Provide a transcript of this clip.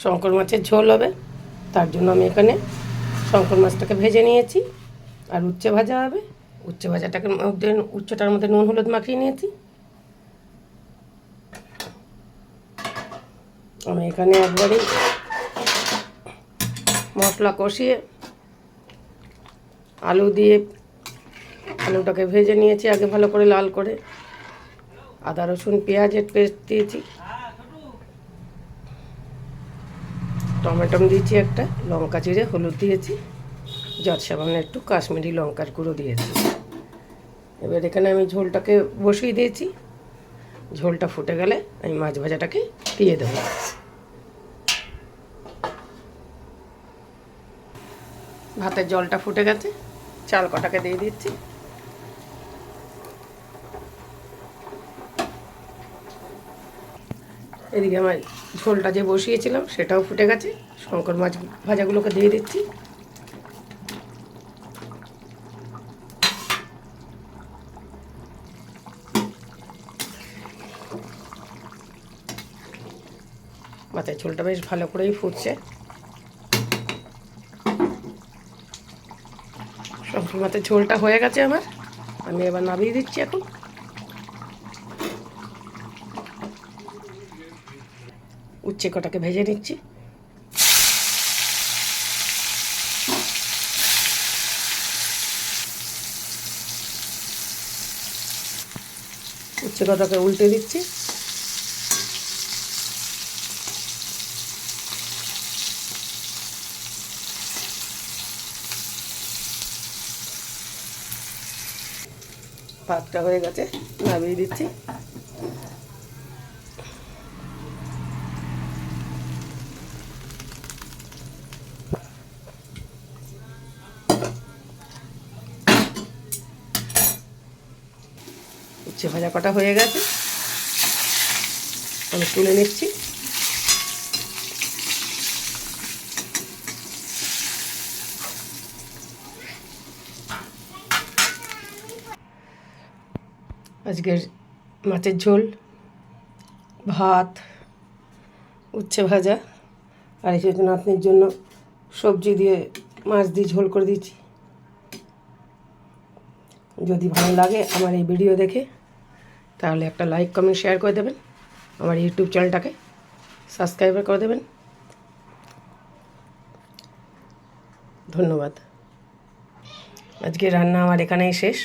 শঙ্কর মাছের ঝোল হবে, তার জন্য আমি এখানে শঙ্কর মাছটাকে ভেজে নিয়েছি। আর উচ্ছে ভাজা হবে, উচ্ছে ভাজাটাকে মধ্যে উচ্ছেটার মধ্যে নুন হলুদ মাখিয়ে নিয়েছি। আমি এখানে একবারই মশলা কষিয়ে আলু দিয়ে আলুটাকে ভেজে নিয়েছি আগে ভালো করে লাল করে। আদা রসুন পেঁয়াজের পেস্ট দিয়েছি, টমেটো দিয়েছি একটা, লঙ্কা জিরে হলুদ দিয়েছি, যত সামান্য একটু কাশ্মীরি লঙ্কার গুঁড়ো দিয়েছি। এবার এখানে আমি ঝোলটাকে বসিয়ে দিয়েছি। ঝোলটা ফুটে গেলে আমি মাছ ভাজাটাকে দিয়ে দেবো। ভাতের জলটা ফুটে গেছে, চাল কটাকে দিয়ে দিচ্ছি। এদিকে আমার ঝোলটা যে বসিয়েছিলাম সেটাও ফুটে গেছে, শঙ্কর মাছ ভাজাগুলোকে দিয়ে দিচ্ছি। মাছের ঝোলটা বেশ ভালো করেই ফুটছে। শঙ্কর মাছের ঝোলটা হয়ে গেছে আমার, আমি এবার নামিয়ে দিচ্ছি। এখন উচ্ছে কটাকে ভেজে নিচ্ছি। উচ্ছে কটাকে উল্টে দিচ্ছি। ভাতটা হয়ে গেছে, নামিয়ে দিচ্ছি। উচ্ছে ভাজা কটা হয়ে গেছে, আমি তুলে নিচ্ছি। আজকের মাছের ঝোল, ভাত, উচ্ছে ভাজা আর এসে নাতনির জন্য সবজি দিয়ে মাছ দিয়ে ঝোল করে দিচ্ছি। যদি ভালো লাগে আমার এই ভিডিও দেখে তাহলে একটা লাইক কমেন্ট শেয়ার করে দেবেন, আমার ইউটিউব চ্যানেলটাকে সাবস্ক্রাইব করে দেবেন। ধন্যবাদ। আজকে রান্না আমার এখানেই শেষ।